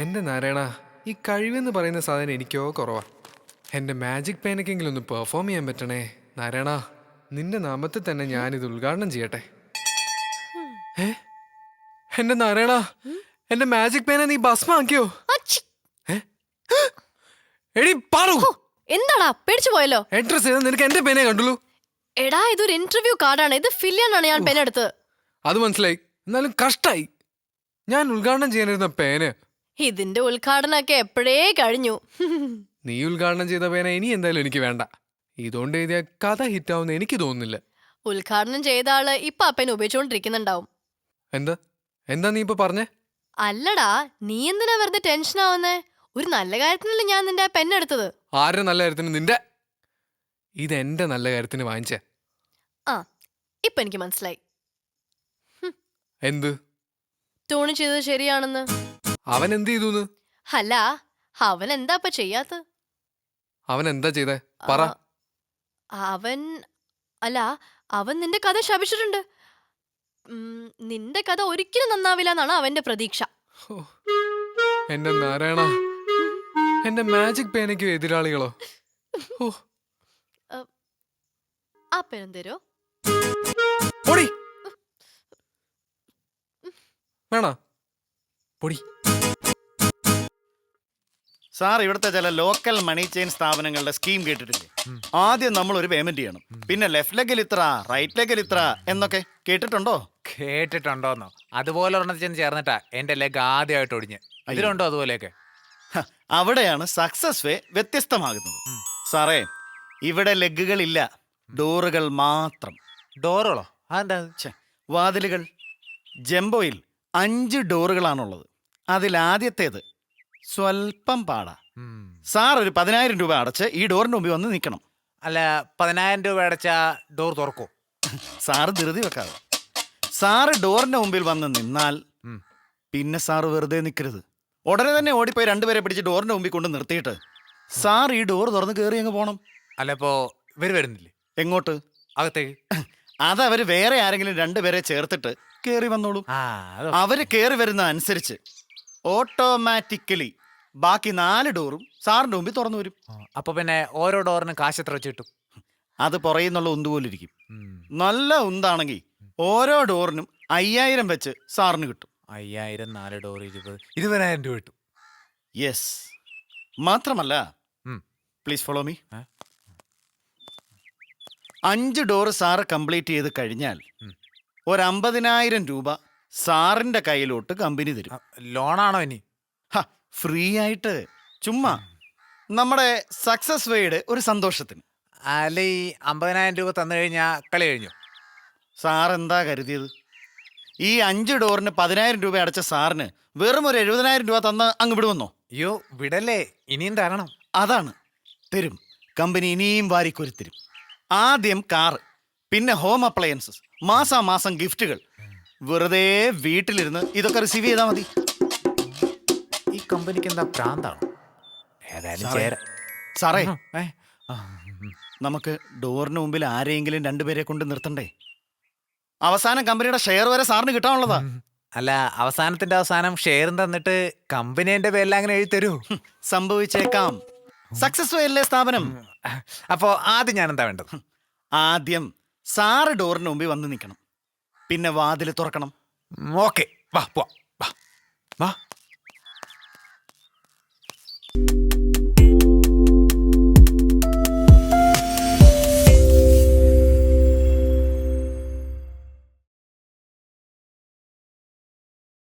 എന്റെ നാരായണ, ഈ കഴിവെന്ന് പറയുന്ന സാധനം എനിക്കോ കുറവാ. എന്റെ മാജിക് പേനക്കെങ്കിലും ഒന്ന് പെർഫോം ചെയ്യാൻ പറ്റണേ നാരായണ. നിന്റെ നാമത്തിൽ തന്നെ ഞാനിത് ഉദ്ഘാടനം ചെയ്യട്ടെ. ഏ എന്റെ നാരായണ, എന്റെ മാജിക് പേന നീ ഭസ്മാക്കിയോ? ഏ? എടി പാറു, എന്താടാ പേടിച്ചു പോയല്ലോ? എൻട്രസ് ചെയ്ത നിനക്ക് എന്റെ പേനയെ കണ്ടുള്ളൂ. എടാ ഇതൊരു ഇന്റർവ്യൂ കാർഡാണ്, ഇത് ഫിൽ ചെയ്യാനാണ് ഞാൻ പേന എടുത്തത്. അത് മനസ്സിലായി, എന്നാലും കഷ്ടായി. ഞാൻ ഉദ്ഘാടനം ചെയ്യാനിരുന്ന പേന. ഇതിന്റെ ഉദ്ഘാടനമൊക്കെ എപ്പോഴേ കഴിഞ്ഞു. നീ ഉദ്ഘാടനം ചെയ്ത പേന ഇനി എന്തായാലും എനിക്ക് വേണ്ട. ഇതുകൊണ്ട് എഴുതിയ കഥ ഹിറ്റാവുന്ന എനിക്ക് തോന്നുന്നില്ല. ഉദ്ഘാടനം ചെയ്ത ആള് ഇപ്പൊ ആ പേന ഉപയോഗിച്ചുകൊണ്ടിരിക്കുന്നുണ്ടാവും. എന്താ എന്താ നീ ഇപ്പൊ പറഞ്ഞേ? അല്ലടാ, നീ എന്തിനാ വെറുതെ ടെൻഷൻ ആവുന്നേ? ഒരു നല്ല കാര്യത്തിനല്ലേ ഞാൻ നിന്റെ പെണ്ണെടുത്തത്. ആരുടെ നല്ല കാര്യത്തിന്? നിന്റെ. ഇതെന്റെ നല്ല കാര്യത്തിന് വാങ്ങിച്ചേ. ആ ഇപ്പൊ എനിക്ക് മനസ്സിലായി. എന്ത്? ടോണി ചെയ്തത് ശരിയാണെന്ന്. അവൻ എന്ത് ചെയ്തു? അല്ല, അവൻ എന്താ ഇപ്പൊ ചെയ്യാത്ത? അവൻ എന്താ ചെയ്തേ പറ. അവൻ അല്ല അവൻ നിന്റെ കഥ ശപിച്ചിട്ടുണ്ട്. നിന്റെ കഥ ഒരിക്കലും നന്നാവില്ല എന്നാണ് അവന്റെ പ്രതീക്ഷ. എന്റെ നാരായണ, എന്റെ മാജിക് പേനയ്ക്ക് എതിരാളികളോ? ആ പേരും തരോ? പൊടി വേണ പൊടി. സാർ, ഇവിടുത്തെ ചില ലോക്കൽ മണി ചെയിൻ സ്ഥാപനങ്ങളുടെ സ്കീം കേട്ടിട്ടില്ലേ? ആദ്യം നമ്മൾ ഒരു പേയ്മെന്റ് ചെയ്യണം, പിന്നെ ലെഫ്റ്റ് ലെഗിൽ ഇത്ര, റൈറ്റ് ലെഗിൽ ഇത്ര എന്നൊക്കെ കേട്ടിട്ടുണ്ടോ? കേട്ടിട്ടുണ്ടോന്നോ? അതുപോലെ ഒരെണ്ണത്തിൽ ചെന്ന് ചേർന്നിട്ടാ എന്റെ ലെഗ് ആദ്യമായിട്ട് ഒടിഞ്ഞ്. ഇതിലുണ്ടോ അതുപോലെയൊക്കെ? അവിടെയാണ് സക്സസ് വേ വ്യത്യസ്തമാകുന്നത്. സാറേ, ഇവിടെ ലെഗുകളില്ല, ഡോറുകൾ മാത്രം. ഡോറുകളോ? അതെന്താ? വാതിലുകൾ. ജംബോയിൽ 5 ഡോറുകളാണുള്ളത്. അതിലാദ്യത്തേത് സ്വൽപ്പം പാടാ. സാർ ഒരു 10,000 രൂപ അടച്ച് ഈ ഡോറിന്റെ മുമ്പിൽ വന്ന് നിൽക്കണം. അല്ല, 10,000 രൂപ അടച്ച ഡോർ തുറക്കൂ? സാറ് ധൃതി വെക്കാതെ. സാറ് ഡോറിന്റെ മുമ്പിൽ വന്ന് നിന്നാൽ പിന്നെ സാറ് വെറുതെ നിൽക്കരുത്. ഉടനെ തന്നെ ഓടിപ്പോയി 2 പേരെ പിടിച്ച് ഡോറിന്റെ മുമ്പിൽ കൊണ്ട് നിർത്തിയിട്ട് സാർ ഈ ഡോർ തുറന്ന് കയറി അങ്ങ് പോണം. അല്ല, ഇപ്പോ ഇവര് വരുന്നില്ലേ? എങ്ങോട്ട്? അകത്തേക്ക്. അതവര് വേറെ ആരെങ്കിലും 2 പേരെ ചേർത്തിട്ട് കയറി വന്നോളൂ. അവര് കയറി വരുന്ന അനുസരിച്ച് ഓട്ടോമാറ്റിക്കലി ബാക്കി 4 ഡോറും സാറിന്റെ മുമ്പിൽ തുറന്നു വരും. അപ്പൊ പിന്നെ ഓരോ ഡോറിനും കാശ് എത്ര വെച്ച് കിട്ടും? അത് പുറയുന്നുള്ള ഉന്ത് പോലിരിക്കും. നല്ല ഉന്താണെങ്കിൽ ഓരോ ഡോറിനും 5,000 വെച്ച് സാറിന് കിട്ടും. 5,000, 4 ഡോർ 20,000 രൂപ കിട്ടും. യെസ്. മാത്രമല്ല, please follow me. 5 door sir complete ചെയ്ത് കഴിഞ്ഞാൽ ഒരു 50,000 രൂപ സാറിന്റെ കയ്യിലോട്ട് കമ്പനി തരും. ലോണാണോ ഇനി? ഫ്രീ ആയിട്ട്, ചുമ്മാ നമ്മുടെ സക്സസ് വേയുടെ ഒരു സന്തോഷത്തിന്. അല്ല, ഈ 50,000 രൂപ തന്നു കഴിഞ്ഞാ കളി കഴിഞ്ഞു? സാർ എന്താ കരുതിയത്? ഈ 5 ഡോറിന് 10,000 രൂപ അടച്ച സാറിന് വെറും ഒരു 70,000 രൂപ തന്ന് അങ്ങ് വിടുവന്നോ? അയ്യോ, വിടല്ലേ, ഇനിയും തരണം. അതാണ്, തരും. കമ്പനി ഇനിയും വാരിക്കൊരുത്തരും. ആദ്യം കാറ്, പിന്നെ ഹോം അപ്ലയൻസസ്, മാസാമാസം ഗിഫ്റ്റുകൾ. വെറുതെ വീട്ടിലിരുന്ന് ഇതൊക്കെ റിസീവ് ചെയ്താൽ മതി. ഈ കമ്പനിക്ക് എന്താ പ്രാന്താണോ? ഏതായാലും സാറേ, നമുക്ക് ഡോറിന് മുമ്പിൽ ആരെയെങ്കിലും 2 പേരെ കൊണ്ട് നിർത്തണ്ടേ? അവസാനം കമ്പനിയുടെ ഷെയർ വരെ സാറിന് കിട്ടാനുള്ളതാ. അല്ല, അവസാനത്തിന്റെ അവസാനം ഷെയറും തന്നിട്ട് കമ്പനി എന്റെ പേരിൽ അങ്ങനെ എഴുതി തരൂ? സംഭവിച്ചേക്കാം. സക്സസ് അല്ലേ സ്ഥാപനം. അപ്പോ ആദ്യം ഞാൻ എന്താ വേണ്ടത്? ആദ്യം സാറ് ഡോറിന് മുമ്പിൽ വന്ന് നിൽക്കണം, പിന്നെ വാതിൽ തുറക്കണം. ഓക്കെ, വാ പോവാം.